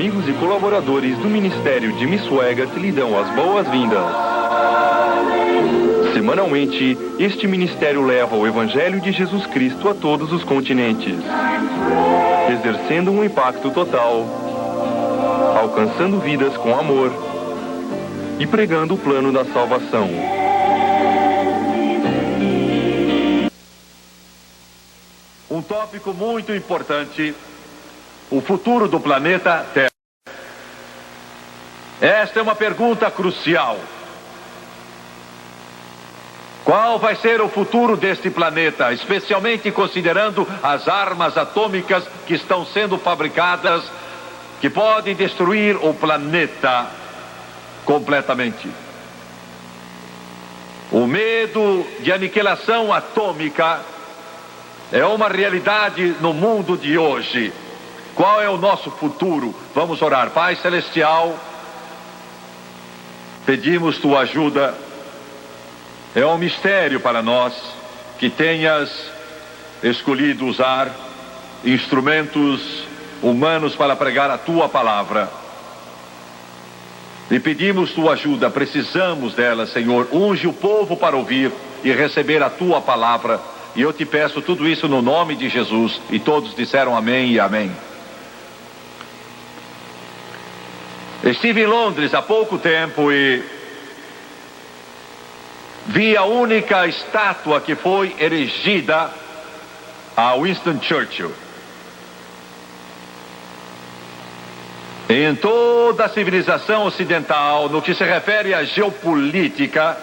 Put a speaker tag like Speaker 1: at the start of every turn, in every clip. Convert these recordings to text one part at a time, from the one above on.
Speaker 1: amigos e colaboradores do Ministério de Miss Swaggart lhe dão as boas-vindas. Semanalmente, este ministério leva o Evangelho de Jesus Cristo a todos os continentes, exercendo um impacto total, alcançando vidas com amor e pregando o plano da salvação.
Speaker 2: Um tópico muito importante: o futuro do planeta Terra. Esta é uma pergunta crucial. Qual vai ser o futuro deste planeta, especialmente considerando as armas atômicas que estão sendo fabricadas, que podem destruir o planeta completamente? O medo de aniquilação atômica é uma realidade no mundo de hoje. Qual é o nosso futuro? Vamos orar. Pai Celestial, pedimos Tua ajuda. É um mistério para nós que tenhas escolhido usar instrumentos humanos para pregar a Tua palavra. E pedimos Tua ajuda, precisamos dela, Senhor. Unge o povo para ouvir e receber a Tua palavra. E eu te peço tudo isso no nome de Jesus. E todos disseram amém e amém. Estive em Londres há pouco tempo e vi a única estátua que foi erigida a Winston Churchill. Em toda a civilização ocidental, no que se refere à geopolítica,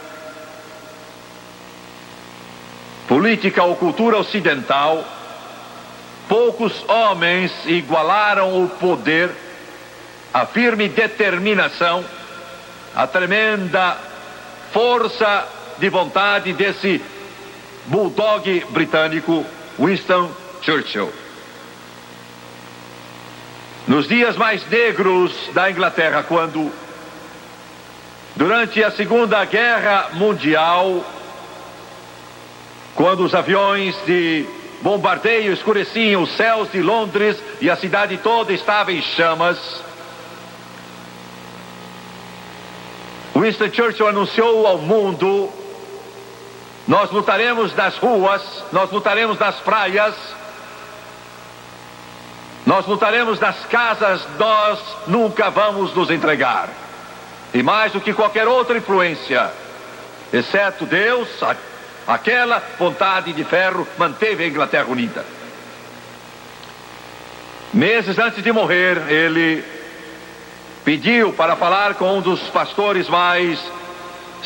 Speaker 2: política ou cultura ocidental, poucos homens igualaram o poder, a firme determinação, a tremenda força de vontade desse bulldog britânico, Winston Churchill. Nos dias mais negros da Inglaterra, quando, durante a Segunda Guerra Mundial, quando os aviões de bombardeio escureciam os céus de Londres e a cidade toda estava em chamas, Winston Churchill anunciou ao mundo: nós lutaremos nas ruas, nós lutaremos nas praias, nós lutaremos nas casas, nós nunca vamos nos entregar. E mais do que qualquer outra influência, exceto Deus, aquela vontade de ferro manteve a Inglaterra unida. Meses antes de morrer, ele pediu para falar com um dos pastores mais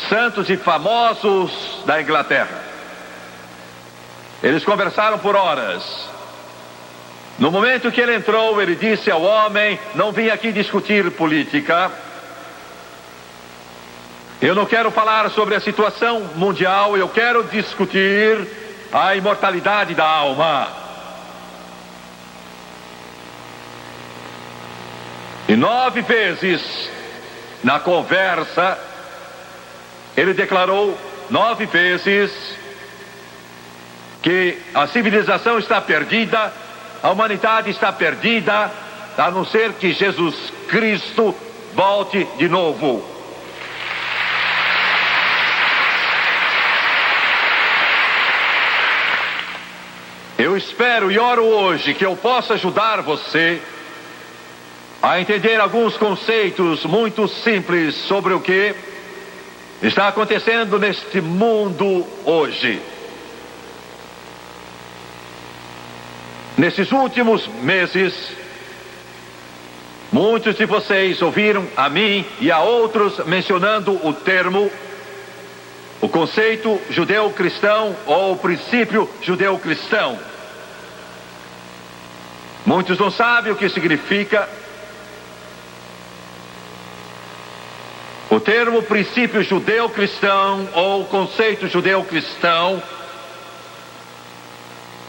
Speaker 2: santos e famosos da Inglaterra. Eles conversaram por horas. No momento que ele entrou, ele disse ao homem: não vim aqui discutir política. Eu não quero falar sobre a situação mundial, eu quero discutir a imortalidade da alma. E 9 vezes na conversa, ele declarou 9 vezes que a civilização está perdida, a humanidade está perdida, a não ser que Jesus Cristo volte de novo. Eu espero e oro hoje que eu possa ajudar você a entender alguns conceitos muito simples sobre o que está acontecendo neste mundo hoje. Nesses últimos meses, muitos de vocês ouviram a mim e a outros mencionando o termo, o conceito judeu-cristão ou o princípio judeu-cristão. Muitos não sabem o que significa. O termo princípio judeu-cristão ou conceito judeu-cristão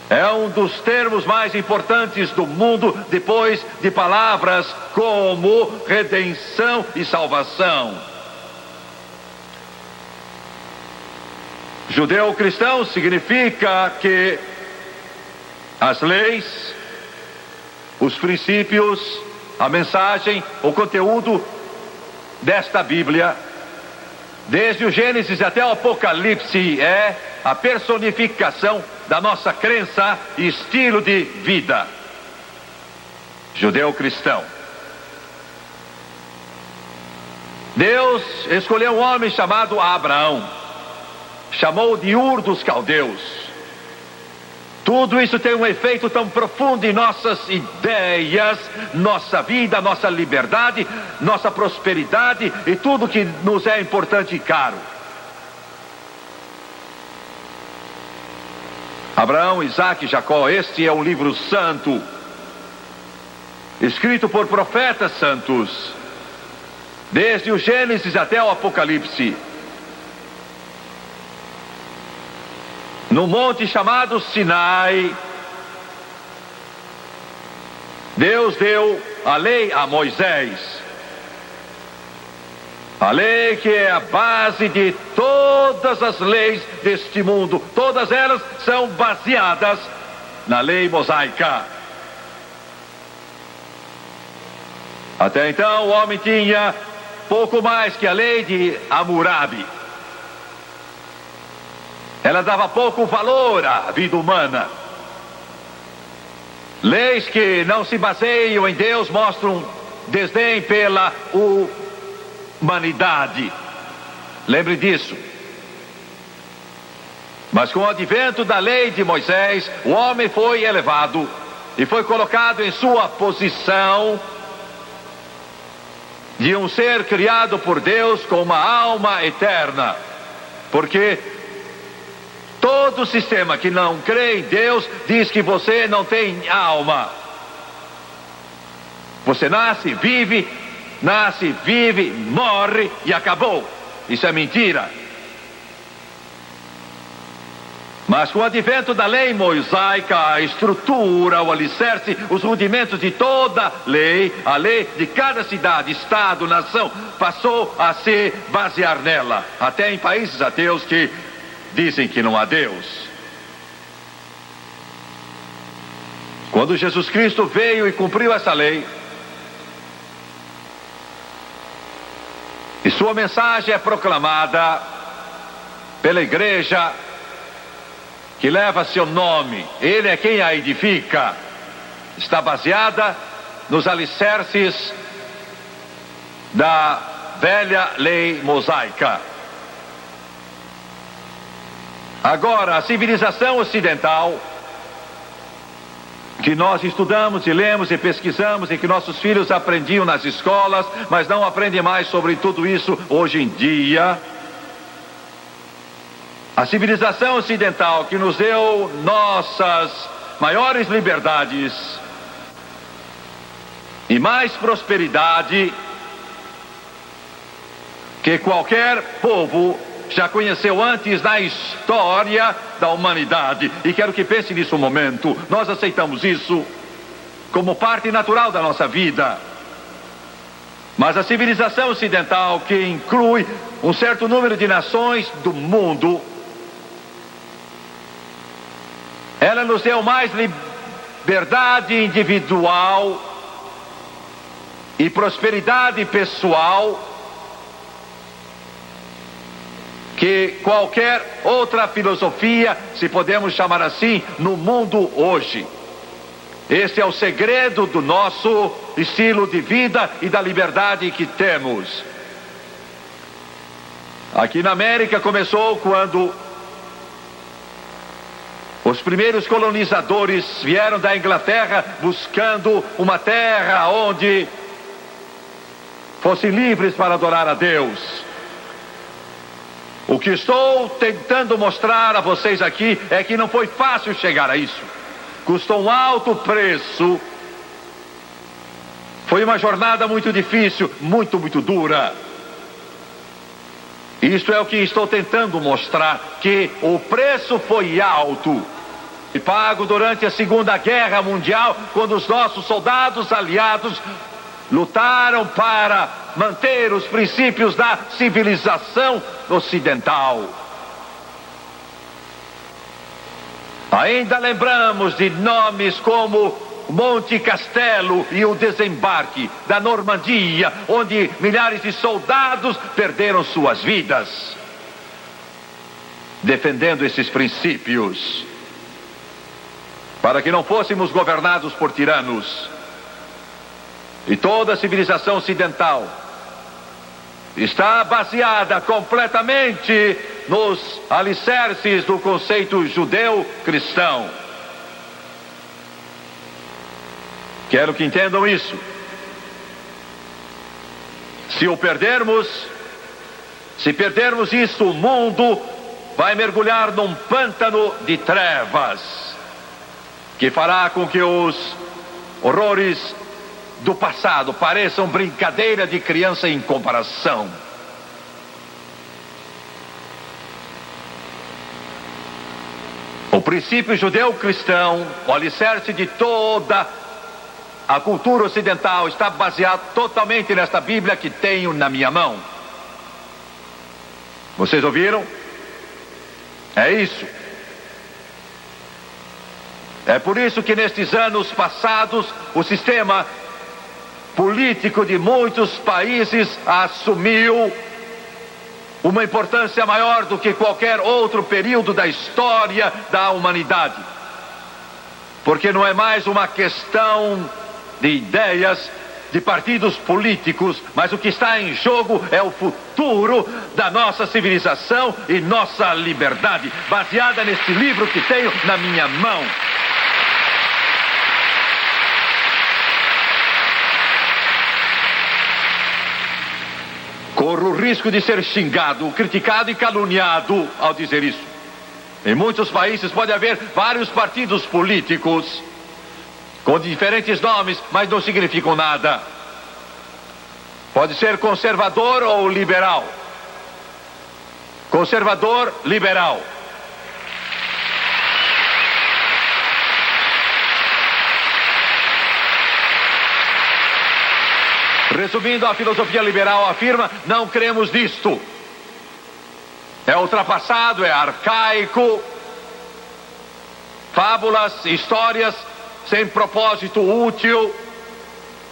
Speaker 2: é um dos termos mais importantes do mundo, depois de palavras como redenção e salvação. Judeu-cristão significa que as leis, os princípios A mensagem, o conteúdo desta Bíblia, desde o Gênesis até o Apocalipse, é a personificação da nossa crença e estilo de vida judeu-cristão. Deus escolheu um homem chamado Abraão, chamou de Ur dos Caldeus. Tudo isso tem um efeito tão profundo em nossas ideias, nossa vida, nossa liberdade, nossa prosperidade e tudo que nos é importante e caro. Abraão, Isaac e Jacó, este é um livro santo, escrito por profetas santos, desde o Gênesis até o Apocalipse. No monte chamado Sinai, Deus deu a lei a Moisés. A lei que é a base de todas as leis deste mundo. Todas elas são baseadas na lei mosaica. Até então o homem tinha pouco mais que a lei de Hammurabi. Ela dava pouco valor à vida humana. Leis que não se baseiam em Deus mostram desdém pela humanidade. Lembre disso. Mas com o advento da lei de Moisés, o homem foi elevado e foi colocado em sua posição de um ser criado por Deus com uma alma eterna. Porque todo sistema que não crê em Deus diz que você não tem alma. Você nasce, vive, morre e acabou. Isso é mentira. Mas com o advento da lei mosaica, a estrutura, o alicerce, os rudimentos de toda lei, a lei de cada cidade, estado, nação, passou a se basear nela. Até em países ateus que dizem que não há Deus. Quando Jesus Cristo veio e cumpriu essa lei, e sua mensagem é proclamada pela igreja que leva seu nome, ele é quem a edifica, está baseada nos alicerces da velha lei mosaica. Agora, a civilização ocidental, que nós estudamos e lemos e pesquisamos e que nossos filhos aprendiam nas escolas, mas não aprendem mais sobre tudo isso hoje em dia. A civilização ocidental que nos deu nossas maiores liberdades e mais prosperidade que qualquer povo já conheceu antes na história da humanidade. E quero que pense nisso um momento. Nós aceitamos isso como parte natural da nossa vida. Mas a civilização ocidental, que inclui um certo número de nações do mundo, ela nos deu mais liberdade individual e prosperidade pessoal que qualquer outra filosofia, se podemos chamar assim, no mundo hoje. Esse é o segredo do nosso estilo de vida e da liberdade que temos. Aqui na América começou quando os primeiros colonizadores vieram da Inglaterra buscando uma terra onde fossem livres para adorar a Deus. O que estou tentando mostrar a vocês aqui é que não foi fácil chegar a isso. Custou um alto preço. Foi uma jornada muito difícil, muito dura. Isto é o que estou tentando mostrar, que o preço foi alto e pago durante a Segunda Guerra Mundial, quando os nossos soldados aliados lutaram para manter os princípios da civilização ocidental. Ainda lembramos de nomes como Monte Castelo e o desembarque da Normandia, onde milhares de soldados perderam suas vidas defendendo esses princípios, para que não fôssemos governados por tiranos. E toda a civilização ocidental está baseada completamente nos alicerces do conceito judeu-cristão. Quero que entendam isso. Se perdermos isso, o mundo vai mergulhar num pântano de trevas, que fará com que os horrores do passado pareçam brincadeira de criança em comparação. O princípio judeu-cristão, o alicerce de toda a cultura ocidental, está baseado totalmente nesta Bíblia que tenho na minha mão. Vocês ouviram? É isso. É por isso que nestes anos passados o sistema político de muitos países assumiu uma importância maior do que qualquer outro período da história da humanidade. Porque não é mais uma questão de ideias, de partidos políticos, mas o que está em jogo é o futuro da nossa civilização e nossa liberdade, baseada nesse livro que tenho na minha mão. Corro o risco de ser xingado, criticado e caluniado ao dizer isso. Em muitos países pode haver vários partidos políticos com diferentes nomes, mas não significam nada. Pode ser conservador ou liberal. Conservador, liberal. Resumindo, a filosofia liberal afirma: não cremos nisto. É ultrapassado, é arcaico. Fábulas, histórias sem propósito útil.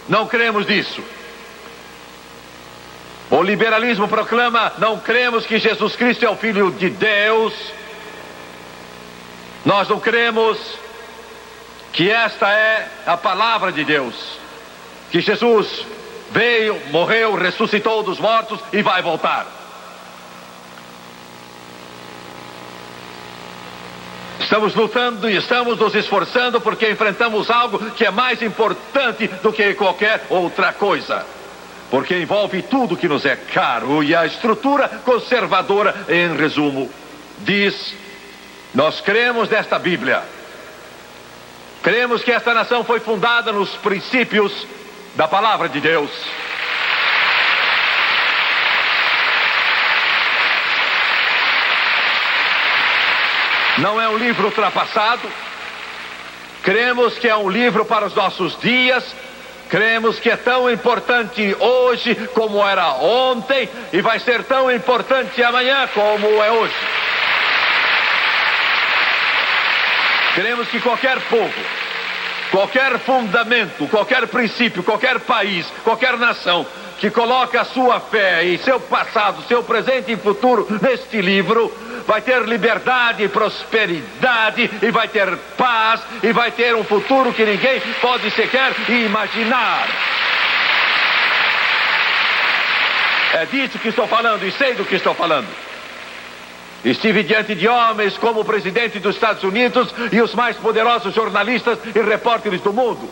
Speaker 2: Não cremos nisso. O liberalismo proclama: não cremos que Jesus Cristo é o Filho de Deus. Nós não cremos que esta é a palavra de Deus, que Jesus veio, morreu, ressuscitou dos mortos e vai voltar. Estamos lutando e estamos nos esforçando porque enfrentamos algo que é mais importante do que qualquer outra coisa. Porque envolve tudo que nos é caro, e a estrutura conservadora, em resumo, diz: nós cremos nesta Bíblia. Cremos que esta nação foi fundada nos princípios da palavra de Deus. Não é um livro ultrapassado. Cremos que é um livro para os nossos dias. Cremos que é tão importante hoje como era ontem, e vai ser tão importante amanhã como é hoje. Cremos que qualquer povo, qualquer fundamento, qualquer princípio, qualquer país, qualquer nação que coloca a sua fé e seu passado, seu presente e futuro neste livro, vai ter liberdade e prosperidade, e vai ter paz, e vai ter um futuro que ninguém pode sequer imaginar. É disso que estou falando e sei do que estou falando. Estive diante de homens como o presidente dos Estados Unidos e os mais poderosos jornalistas e repórteres do mundo.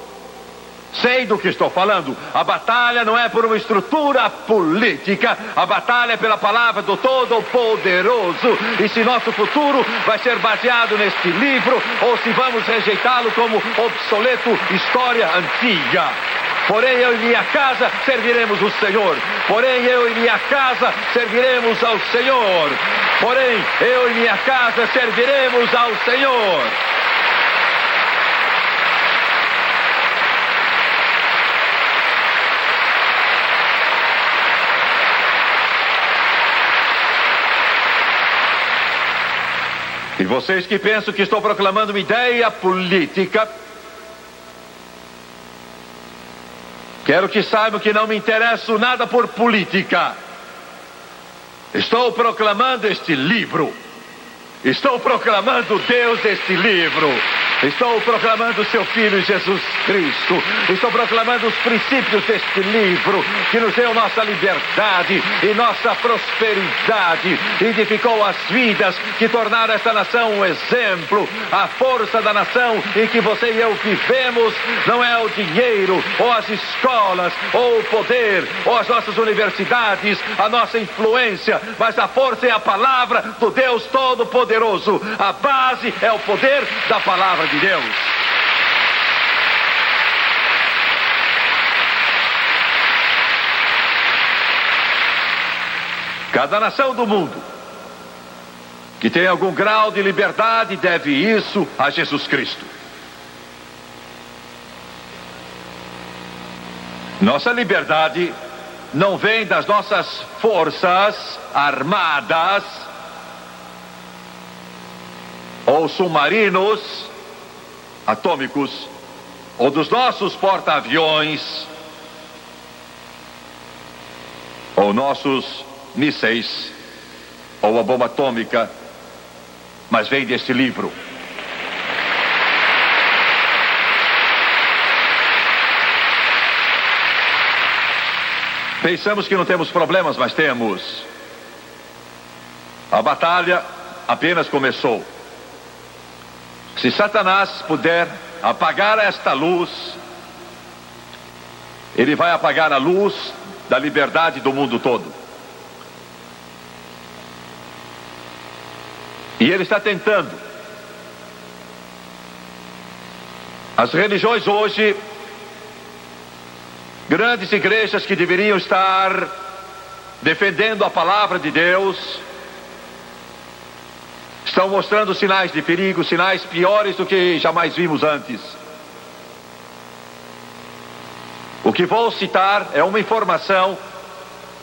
Speaker 2: Sei do que estou falando. A batalha não é por uma estrutura política. A batalha é pela palavra do Todo-Poderoso. E se nosso futuro vai ser baseado neste livro, ou se vamos rejeitá-lo como obsoleto, história antiga. Porém, eu e minha casa serviremos o Senhor. Porém, eu e minha casa serviremos ao Senhor. Porém, eu e minha casa serviremos ao Senhor. E vocês que pensam que estou proclamando uma ideia política, Quero que saibam que não me interesso nada por política. Estou proclamando este livro. Estou proclamando Deus deste livro. Estou proclamando seu Filho Jesus Cristo. Estou proclamando os princípios deste livro, que nos deu nossa liberdade e nossa prosperidade. Edificou as vidas, que tornaram esta nação um exemplo. A força da nação em que você e eu vivemos não é o dinheiro, ou as escolas, ou o poder, ou as nossas universidades, a nossa influência, mas a força é a palavra do Deus Todo-Poderoso. A base é o poder da palavra de Deus. Cada nação do mundo que tem algum grau de liberdade deve isso a Jesus Cristo. Nossa liberdade não vem das nossas forças armadas ou submarinos atômicos, ou dos nossos porta-aviões, ou nossos mísseis, ou a bomba atômica, mas vem deste livro. Pensamos que não temos problemas, mas temos. A batalha apenas começou. Se Satanás puder apagar esta luz, ele vai apagar a luz da liberdade do mundo todo. E ele está tentando. As religiões hoje, grandes igrejas que deveriam estar defendendo a palavra de Deus, estão mostrando sinais de perigo, sinais piores do que jamais vimos antes. O que vou citar é uma informação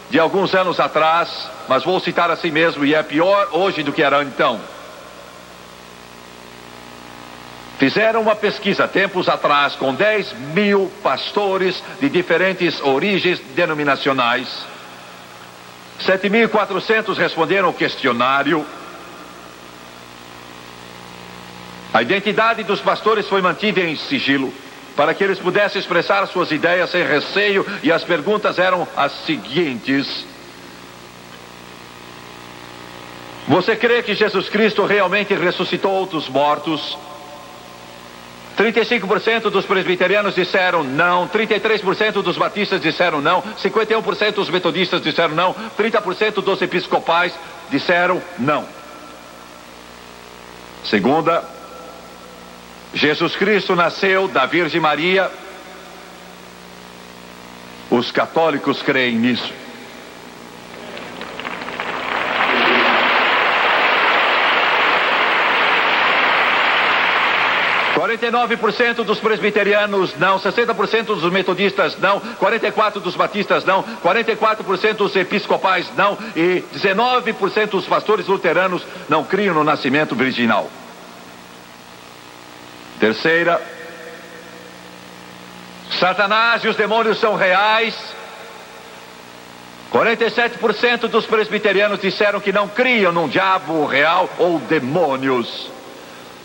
Speaker 2: de alguns anos atrás, mas vou citar assim mesmo, e é pior hoje do que era então. Fizeram uma pesquisa tempos atrás com 10.000 pastores de diferentes origens denominacionais. 7.400 responderam o questionário. A identidade dos pastores foi mantida em sigilo, para que eles pudessem expressar suas ideias sem receio, e as perguntas eram as seguintes: você crê que Jesus Cristo realmente ressuscitou dos mortos? 35% dos presbiterianos disseram não, 33% dos batistas disseram não, 51% dos metodistas disseram não, 30% dos episcopais disseram não. Segunda, Jesus Cristo nasceu da Virgem Maria. Os católicos creem nisso. %, dos presbiterianos não, 60% dos metodistas não, 44% dos batistas não, 44% dos episcopais não, e 19% dos pastores luteranos não criam no nascimento virginal. Terceira, Satanás e os demônios são reais. 47% dos presbiterianos disseram que não criam num diabo real ou demônios.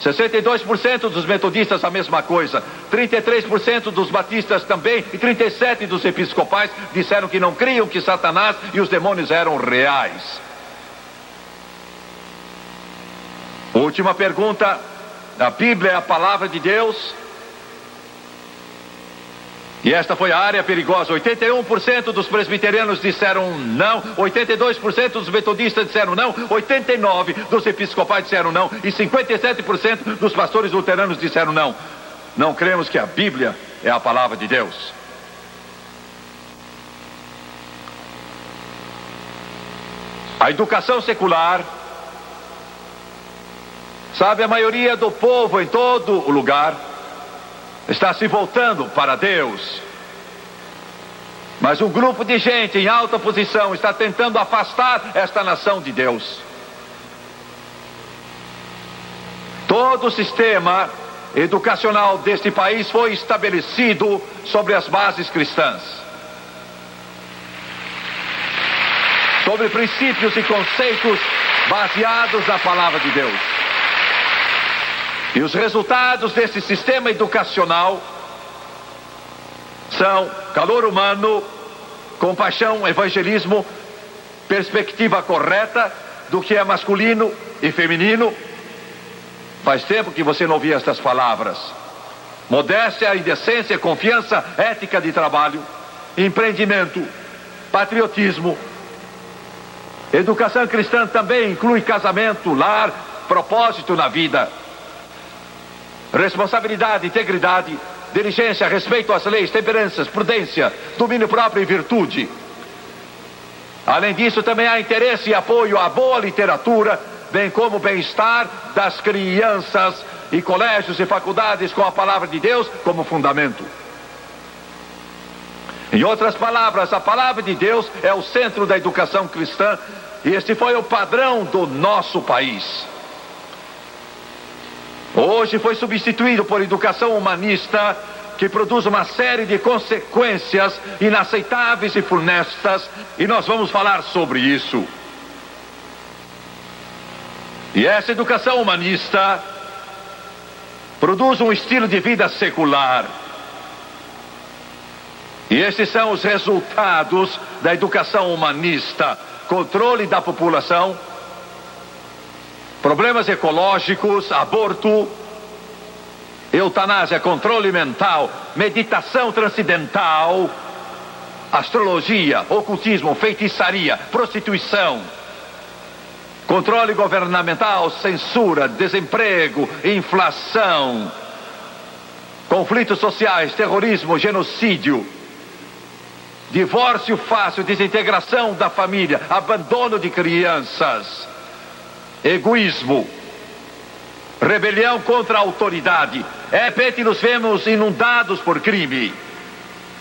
Speaker 2: 62% dos metodistas a mesma coisa. 33% dos batistas também, e 37% dos episcopais disseram que não criam que Satanás e os demônios eram reais. Última pergunta. A Bíblia é a palavra de Deus? E esta foi a área perigosa. 81% dos presbiterianos disseram não, 82% dos metodistas disseram não, 89% dos episcopais disseram não, e 57% dos pastores luteranos disseram não. Não cremos que a Bíblia é a palavra de Deus. A educação secular, sabe, a maioria do povo em todo o lugar está se voltando para Deus. Mas um grupo de gente em alta posição está tentando afastar esta nação de Deus. Todo o sistema educacional deste país foi estabelecido sobre as bases cristãs, sobre princípios e conceitos baseados na palavra de Deus. E os resultados desse sistema educacional são calor humano, compaixão, evangelismo, perspectiva correta do que é masculino e feminino. Faz tempo que você não ouvia estas palavras. Modéstia, indecência, confiança, ética de trabalho, empreendimento, patriotismo. Educação cristã também inclui casamento, lar, propósito na vida, responsabilidade, integridade, diligência, respeito às leis, temperanças, prudência, domínio próprio e virtude. Além disso, também há interesse e apoio à boa literatura, bem como o bem-estar das crianças e colégios e faculdades com a palavra de Deus como fundamento. Em outras palavras, a palavra de Deus é o centro da educação cristã e este foi o padrão do nosso país. Hoje foi substituído por educação humanista, que produz uma série de consequências inaceitáveis e funestas, e nós vamos falar sobre isso. E essa educação humanista produz um estilo de vida secular. E esses são os resultados da educação humanista: controle da população, problemas ecológicos, aborto, eutanásia, controle mental, meditação transcendental, astrologia, ocultismo, feitiçaria, prostituição, controle governamental, censura, desemprego, inflação, conflitos sociais, terrorismo, genocídio, divórcio fácil, desintegração da família, abandono de crianças, egoísmo, rebelião contra a autoridade. De repente nos vemos inundados por crime,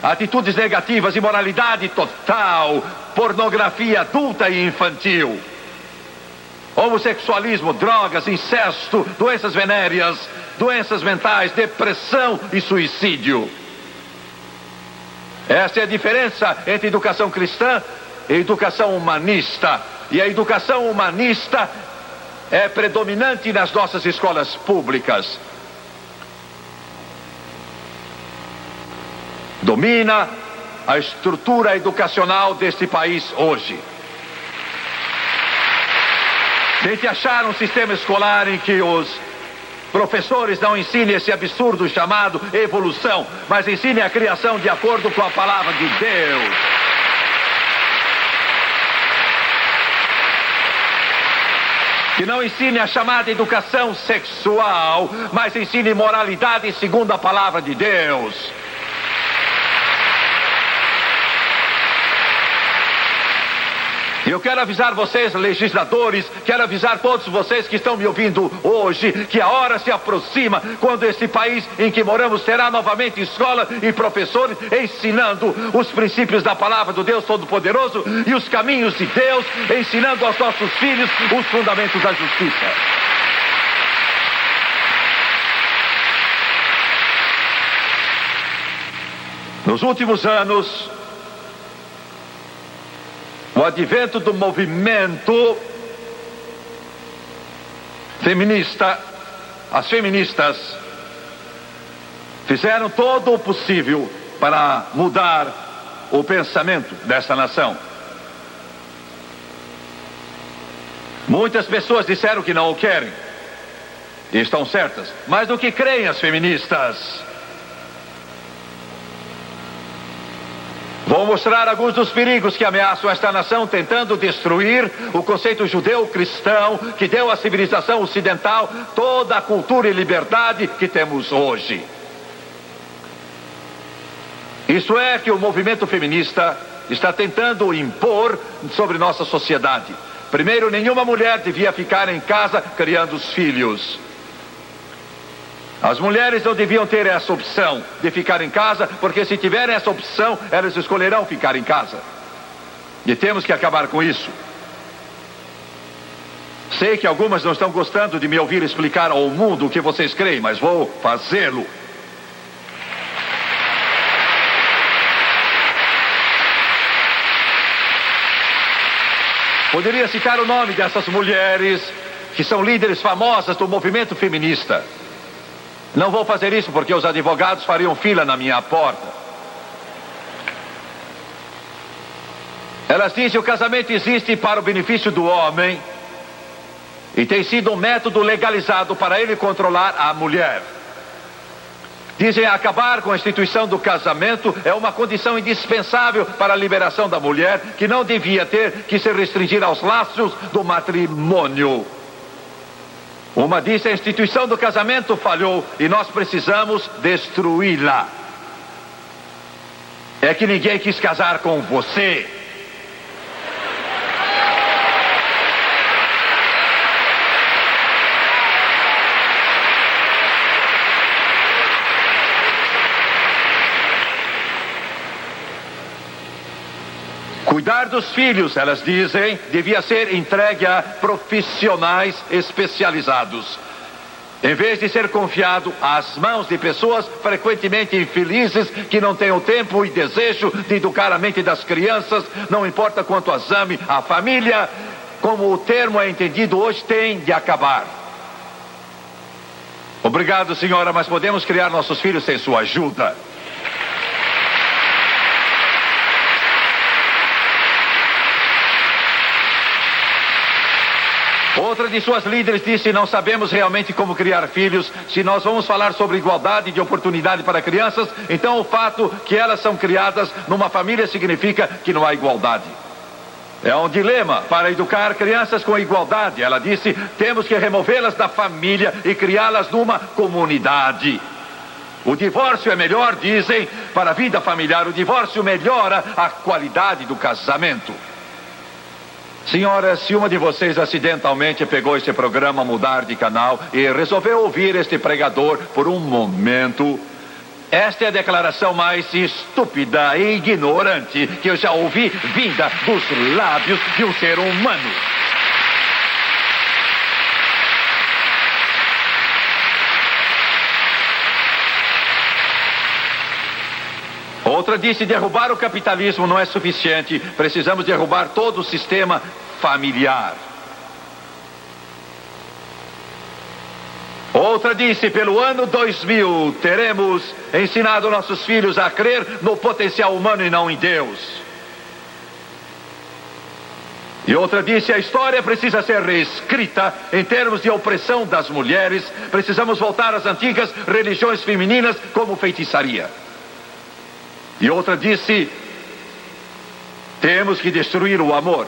Speaker 2: atitudes negativas, imoralidade total, pornografia adulta e infantil, homossexualismo, drogas, incesto, doenças venéreas, doenças mentais, depressão e suicídio. Essa é a diferença entre educação cristã e educação humanista. E a educação humanista é predominante nas nossas escolas públicas. Domina a estrutura educacional deste país hoje. Tente achar um sistema escolar em que os professores não ensinem esse absurdo chamado evolução, mas ensinem a criação de acordo com a palavra de Deus. Que não ensine a chamada educação sexual, mas ensine moralidade segundo a palavra de Deus. E eu quero avisar vocês, legisladores, quero avisar todos vocês que estão me ouvindo hoje, que a hora se aproxima quando esse país em que moramos terá novamente escola e professores ensinando os princípios da palavra do Deus Todo-Poderoso e os caminhos de Deus, ensinando aos nossos filhos os fundamentos da justiça. Nos últimos anos, o advento do movimento feminista, as feministas fizeram todo o possível para mudar o pensamento dessa nação. Muitas pessoas disseram que não o querem, e estão certas, mas do que creem as feministas? Vou mostrar alguns dos perigos que ameaçam esta nação, tentando destruir o conceito judeu-cristão que deu à civilização ocidental toda a cultura e liberdade que temos hoje. Isso é que o movimento feminista está tentando impor sobre nossa sociedade. Primeiro, nenhuma mulher devia ficar em casa criando os filhos. As mulheres não deviam ter essa opção de ficar em casa, porque se tiverem essa opção, elas escolherão ficar em casa. E temos que acabar com isso. Sei que algumas não estão gostando de me ouvir explicar ao mundo o que vocês creem, mas vou fazê-lo. Poderia citar o nome dessas mulheres que são líderes famosas do movimento feminista. Não vou fazer isso porque os advogados fariam fila na minha porta. Elas dizem que o casamento existe para o benefício do homem e tem sido um método legalizado para ele controlar a mulher. Dizem que acabar com a instituição do casamento é uma condição indispensável para a liberação da mulher, que não devia ter que se restringir aos laços do matrimônio. Uma diz que a instituição do casamento falhou e nós precisamos destruí-la. É que ninguém quis casar com você. Cuidar dos filhos, elas dizem, devia ser entregue a profissionais especializados, em vez de ser confiado às mãos de pessoas frequentemente infelizes que não têm o tempo e desejo de educar a mente das crianças, não importa quanto as ame, a família, como o termo é entendido hoje, tem de acabar. Obrigado, senhora, mas podemos criar nossos filhos sem sua ajuda. Outra de suas líderes disse: não sabemos realmente como criar filhos. Se nós vamos falar sobre igualdade de oportunidade para crianças, então o fato que elas são criadas numa família significa que não há igualdade. É um dilema para educar crianças com igualdade. Ela disse: temos que removê-las da família e criá-las numa comunidade. O divórcio é melhor, dizem, para a vida familiar. O divórcio melhora a qualidade do casamento. Senhora, se uma de vocês acidentalmente pegou esse programa Mudar de Canal e resolveu ouvir este pregador por um momento, esta é a declaração mais estúpida e ignorante que eu já ouvi vinda dos lábios de um ser humano. Outra disse: derrubar o capitalismo não é suficiente, precisamos derrubar todo o sistema familiar. Outra disse: pelo ano 2000 teremos ensinado nossos filhos a crer no potencial humano e não em Deus. E outra disse: a história precisa ser reescrita em termos de opressão das mulheres, precisamos voltar às antigas religiões femininas como feitiçaria. E outra disse: temos que destruir o amor.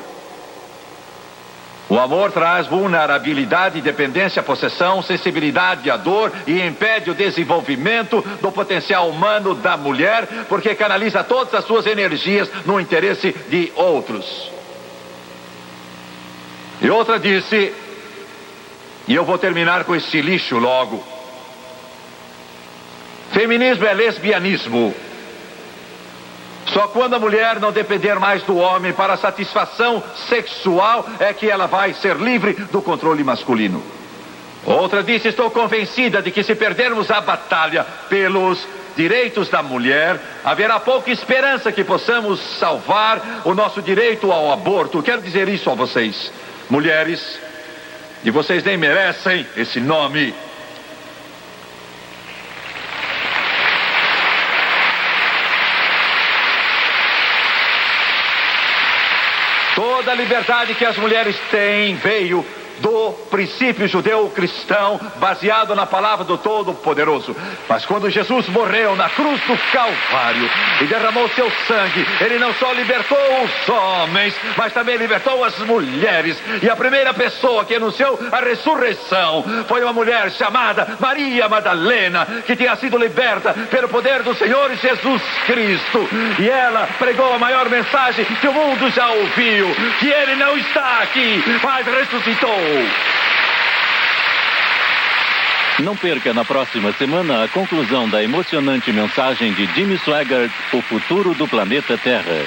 Speaker 2: O amor traz vulnerabilidade, dependência, possessão, sensibilidade à dor e impede o desenvolvimento do potencial humano da mulher, porque canaliza todas as suas energias no interesse de outros. E outra disse, e eu vou terminar com esse lixo logo: feminismo é lesbianismo. Só quando a mulher não depender mais do homem para a satisfação sexual é que ela vai ser livre do controle masculino. Outra disse: estou convencida de que se perdermos a batalha pelos direitos da mulher, haverá pouca esperança que possamos salvar o nosso direito ao aborto. Quero dizer isso a vocês, mulheres, e vocês nem merecem esse nome. Toda a liberdade que as mulheres têm veio do princípio judeu-cristão, baseado na palavra do Todo-Poderoso. Mas quando Jesus morreu na cruz do Calvário e derramou seu sangue, ele não só libertou os homens, mas também libertou as mulheres. E a primeira pessoa que anunciou a ressurreição foi uma mulher chamada Maria Madalena, que tinha sido liberta pelo poder do Senhor Jesus Cristo. E ela pregou a maior mensagem que o mundo já ouviu: que ele não está aqui, mas ressuscitou.
Speaker 3: Não perca na próxima semana a conclusão da emocionante mensagem de Jimmy Swaggart, O Futuro do Planeta Terra.